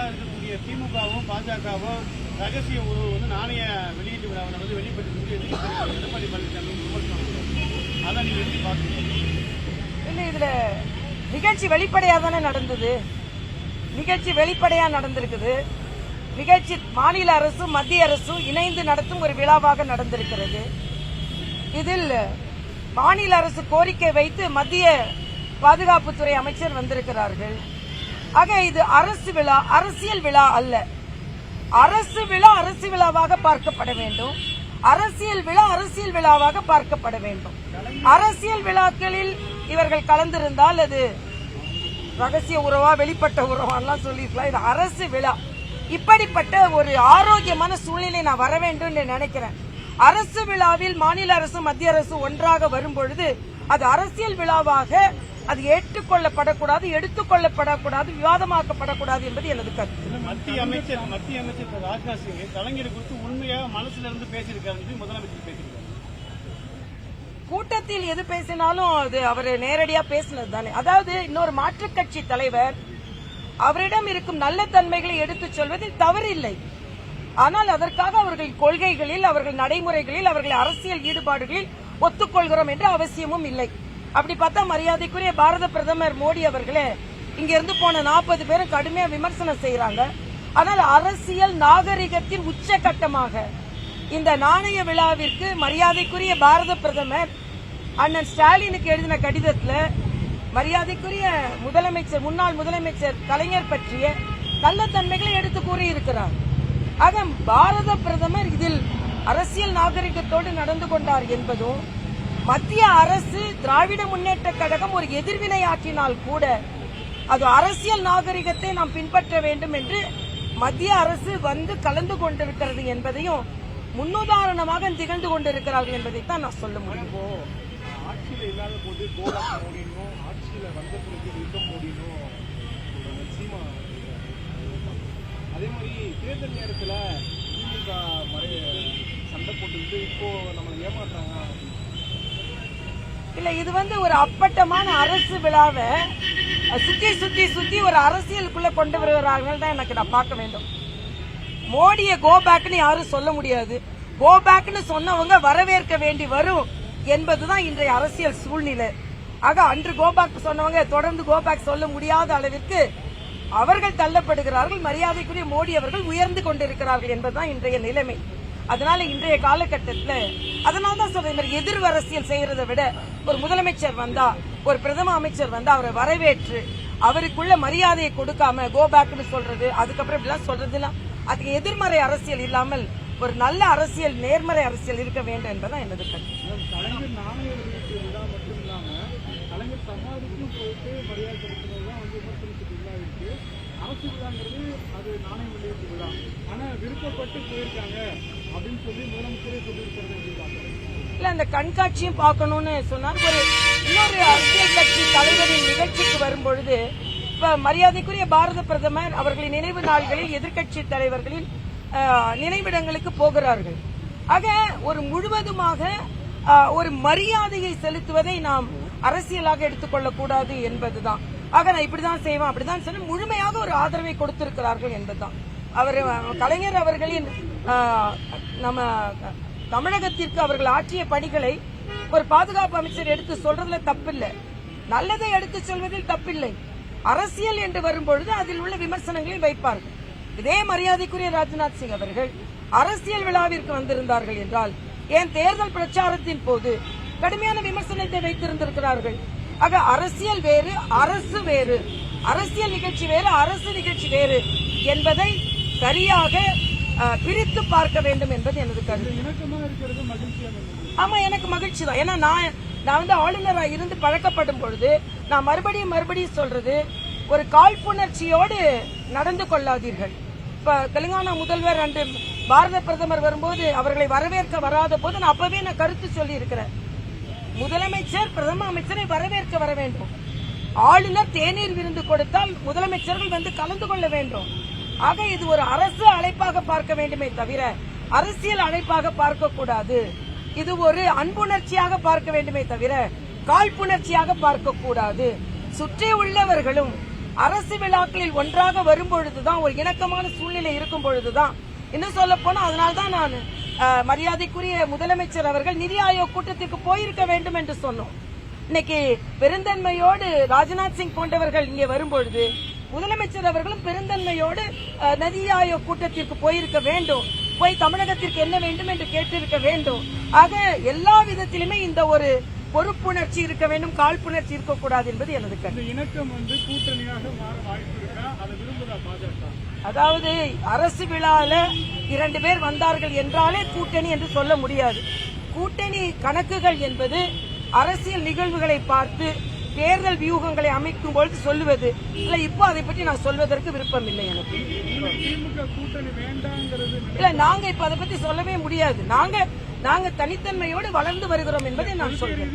கூட்டணியாக இருக்கக்கூடிய திமுகவும் பாஜகவும் ரகசிய உறவு நாணய வெளியீட்டு விழாவை வெளிப்படுத்தி எடப்பாடி பழனிசாமி விமர்சனம் அதான் நீங்க எப்படி பாக்குறீங்க? இல்ல, இதுல நிகழ்ச்சி வெளிப்படையா தானே நடந்தது. நிகழ்ச்சி வெளிப்படையா நடந்திருக்குது. நிகழ்ச்சி மாநில அரசும் மத்திய அரசும் இணைந்து நடத்தும் ஒரு விழாவாக நடந்திருக்கிறது. இதில் மாநில அரசு கோரிக்கை வைத்து மத்திய பாதுகாப்புத்துறை அமைச்சர் வந்திருக்கிறார்கள். ஆக இது அரசு விழா, அரசியல் விழா அல்ல. அரசு விழா அரசு விழாவாக பார்க்கப்பட வேண்டும். அரசியல் விழா அரசியல் விழாவாக பார்க்கப்பட வேண்டும். அரசியல் விழாக்களில் இவர்கள் கலந்திருந்தால் அது ரகசிய உறவா வெளிப்பட்ட உறவான்லாம் சொல்லிருக்கலாம். இது அரசு விழா. இப்படிப்பட்ட ஒரு ஆரோக்கியமான சூழ்நிலை நான் வர வேண்டும் என்று நினைக்கிறேன். அரசு விழாவில் மாநில அரசு மத்திய அரசு ஒன்றாக வரும்பொழுது அது அரசியல் விழாவாக அது ஏற்றுக்கொள்ளப்படக்கூடாது, எடுத்துக்கொள்ளப்படக்கூடாது, விவாதமாக்கப்படக்கூடாது என்பது எனது கருத்து. மத்திய அமைச்சர் ராஜ்நாத் சிங் கலைஞர் குறித்து உண்மையாக மனசுல இருந்து பேசியிருக்காரு, முதலமைச்சர் பேசியிருக்காரு. கூட்டத்தில் எது பேசினாலும் அது அவர் நேரடியா பேசினது தானே. அதாவது இன்னொரு மாற்றுக் கட்சி தலைவர் அவரிடம் இருக்கும் நல்ல தன்மைகளை எடுத்துச் சொல்வதில் தவறில்லை. ஆனால் அதற்காக அவர்கள் கொள்கைகளில், அவர்கள் நடைமுறைகளில், அவர்கள் அரசியல் ஈடுபாடுகளில் ஒத்துக்கொள்கிறோம் என்ற அவசியமும் இல்லை. அப்படி பார்த்தா மரியாதைக்குரிய பாரத பிரதமர் மோடி அவர்களே இங்கிருந்து போன 40 பேரும் கடுமையா விமர்சனம் செய்யறாங்க. ஆனால் அரசியல் நாகரிகத்தின் உச்சகட்டமாக இந்த நாணய விழாவிற்கு மரியாதைக்குரிய பாரத பிரதமர் அண்ணன் ஸ்டாலினுக்கு எழுதின கடிதத்துல மரியாதைக்குரிய முதலமைச்சர், முன்னாள் முதலமைச்சர் கலைஞர் பற்றிய நல்ல தன்மைகளை எடுத்து கூறியிருக்கிறார். ஆக பாரத பிரதமர் இதில் அரசியல் நாகரிகத்தோடு நடந்து கொண்டார் என்பதும், மத்திய அரசு திராவிட முன்னேற்ற கழகம் ஒரு எதிர்வினையாற்றினால் கூட அது அரசியல் நாகரிகத்தை நாம் பின்பற்ற வேண்டும் என்று மத்திய அரசு வந்து கலந்து கொண்டிருக்கிறது என்பதையும் முன்னுதாரணமாக திகழ்ந்து கொண்டிருக்கிறார்கள் என்பதைத்தான் நான் சொல்ல முடியும். ஆட்சியில் இல்லாத போது கோலா மோடினும் ஆட்சியில வந்த பிறகு இருக்க மோடினும் சீமா, அதே மாதிரி தேர்தல் நேரத்தில் திமுக சண்டை போட்டுக்கிட்டு இப்போ நம்ம ஏமாற்றாங்க. இல்ல, இது ஒரு அப்பட்டமான அரசு விழாவை சுத்தி சுத்தி சுத்தி ஒரு அரசியலுக்குள்ள கொண்டு வருகிறார்கள் தான் எனக்கு நான் பார்க்க வேண்டும். மோடியை கோ பேக்னு யாரும் சொல்ல முடியாது. கோ பேக்னு சொன்னவங்க வரவேற்க வேண்டி வரும் என்பதுதான் இன்றைய அரசியல் சூழ்நிலை. ஆக அன்று கோ பேக் சொன்னவங்க தொடர்ந்து கோ பேக் சொல்ல முடியாத அளவிற்கு அவர்கள் தள்ளப்படுகிறார்கள். மரியாதைக்குரிய மோடி அவர்கள் உயர்ந்து கொண்டிருக்கிறார்கள் என்பதுதான் இன்றைய நிலைமை. அதனால இன்றைய காலகட்டத்தில் அதனால்தான் சொல்றேன், எதிர் அரசியல் செய்யறதை விட ஒரு முதலமைச்சர் வந்தா, ஒரு பிரதம அமைச்சர் வந்தா அவரை வரவேற்று அவருக்குள்ள மரியாதையை கொடுக்காம கோ பேக்னு சொல்றது, அதுக்கப்புறம் இப்படிலாம் சொல்றதுலாம் அதுக்கு எதிர்மறை அரசியல் இல்லாமல் ஒரு நல்ல அரசியல், நேர்மறை அரசியல் இருக்க வேண்டும் என்பதுதான் எனது கருத்து. கலைஞர் நாணய வெளியீட்டு விழா மட்டும் இல்லாம கலைஞர் சமாதிக்கும் போயிட்டு மரியாதை செலுத்தினதுதான் விமர்சனத்துக்கு உள்ளாயிருக்கு. அரசு விழாங்கிறது அது நாணய வெளியீட்டு விழா, ஆனா விருப்பப்பட்டு போயிருக்காங்க அப்படின்னு சொல்லி முதலமைச்சரே சொல்லியிருக்கிறது. இல்ல, அந்த கண்காட்சியும் பார்க்கணும்னு சொன்னார். இன்னொரு அரசியல் கட்சி தலைவரின் நிகழ்ச்சிக்கு வரும்பொழுது இப்ப மரியாதைக்குரிய பாரத பிரதமர் அவர்களின் நினைவு நாள்களில் எதிர்க்கட்சி தலைவர்களின் நினைவிடங்களுக்கு போகிறார்கள். ஆக ஒரு முழுவதுமாக ஒரு மரியாதையை செலுத்துவதை நாம் அரசியலாக எடுத்துக்கொள்ளக்கூடாது என்பதுதான். ஆக நான் இப்படிதான் செய்வேன் அப்படிதான் சொன்ன முழுமையாக ஒரு ஆதரவை கொடுத்திருக்கிறார்கள் என்பதுதான். அவர் கலைஞர் அவர்களின் நம்ம தமிழகத்திற்கு அவர்கள் ஆற்றிய பணிகளை ஒரு பாதுகாப்பு அமைச்சர் எடுத்து சொல்றதுல தப்பில்லை, நல்லதை எடுத்து சொல்வதில் தப்பில்லை. அரசியல் என்று வரும்பொழுது அதில் உள்ள விமர்சனங்களை வைப்பார்கள். இதே மரியாதைக்குரிய ராஜ்நாத் சிங் அவர்கள் அரசியல் விழாவிற்கு வந்திருந்தார்கள் என்றால் ஏன் தேர்தல் பிரச்சாரத்தின் போது கடுமையான விமர்சனத்தை வைத்திருந்திருக்கிறார்கள். ஆக அரசியல் வேறு, அரசு வேறு, அரசியல் நிகழ்ச்சி வேறு, அரசு நிகழ்ச்சி வேறு என்பதை சரியாக பிரித்து பார்க்க வேண்டும் என்பது எனது கருத்து. ஆமா, எனக்கு மகிழ்ச்சி தான். ஏன்னா நான் ஆளுநரா இருந்து பழக்கப்படும் பொழுது நான் மறுபடியும் சொல்றது, ஒரு காழ்ப்புணர்ச்சியோடு நடந்து கொள்ளாதீர்கள். இப்ப தெலுங்கானா முதல்வர் அன்று பாரத பிரதமர் வரும்போது அவர்களை வரவேற்க வராத போது நான் அப்பவே கருத்து சொல்லி இருக்கிறேன். முதலமைச்சர் பிரதம அமைச்சரை வரவேற்க வர வேண்டும். ஆளுநர் தேநீர் விருந்து கொடுத்தால் முதலமைச்சர்கள் வந்து கலந்து கொள்ள வேண்டும். ஆக இது ஒரு அரசு அழைப்பாக பார்க்க வேண்டுமே தவிர அரசியல் அழைப்பாக பார்க்க கூடாது. இது ஒரு அன்புணர்ச்சியாக பார்க்க வேண்டுமே தவிர காழ்ப்புணர்ச்சியாக பார்க்க கூடாது. சுற்றி உள்ளவர்களும் அரசு விழாக்களில் ஒன்றாக வரும்பொழுதுதான், ஒரு இணக்கமான சூழ்நிலை இருக்கும் பொழுதுதான், இன்னும் சொல்ல போனா அதனால்தான் நான் மரியாதைக்குரிய முதலமைச்சர் அவர்கள் நிதி ஆயோக் கூட்டத்திற்கு போயிருக்க வேண்டும் என்று சொன்னோம். இன்னைக்கு பெருந்தன்மையோடு ராஜ்நாத் சிங் போன்றவர்கள் இங்கே வரும்பொழுது முதலமைச்சர் அவர்களும் பெருந்தன்மையோடு நிதி ஆயோக் கூட்டத்திற்கு போயிருக்க வேண்டும், போய் தமிழகத்திற்கு என்ன வேண்டும் என்று கேட்டிருக்க வேண்டும். ஆக எல்லா விதத்திலுமே இந்த ஒரு பொறுப்புணர்ச்சி இருக்க வேண்டும், காழ்ப்புணர்ச்சி இருக்கக்கூடாது என்பது எனது கருத்து. இந்த இணக்கம் கூட்டணியாக மாற வாய்ப்பு இருக்கா? அதை விரும்புதா பாஜக? அதாவது அரசு விழால 2 பேர் வந்தார்கள் என்றாலே கூட்டணி என்று சொல்ல முடியாது. கூட்டணி கணக்குகள் என்பது அரசியல் நிகழ்வுகளை பார்த்து தேர்தல் வியூகங்களை அமைக்கும் பொழுது சொல்லுவது இல்ல. இப்போ அதை பற்றி நான் சொல்வதற்கு விருப்பம் இல்லை எனக்கு. திமுக கூட்டணி வேண்டாங்கிறது இல்ல, நாங்க இப்ப அதை பத்தி சொல்லவே முடியாது. நாங்க தனித்தன்மையோடு வளர்ந்து வருகிறோம் என்பதை நான் சொல்றேன்.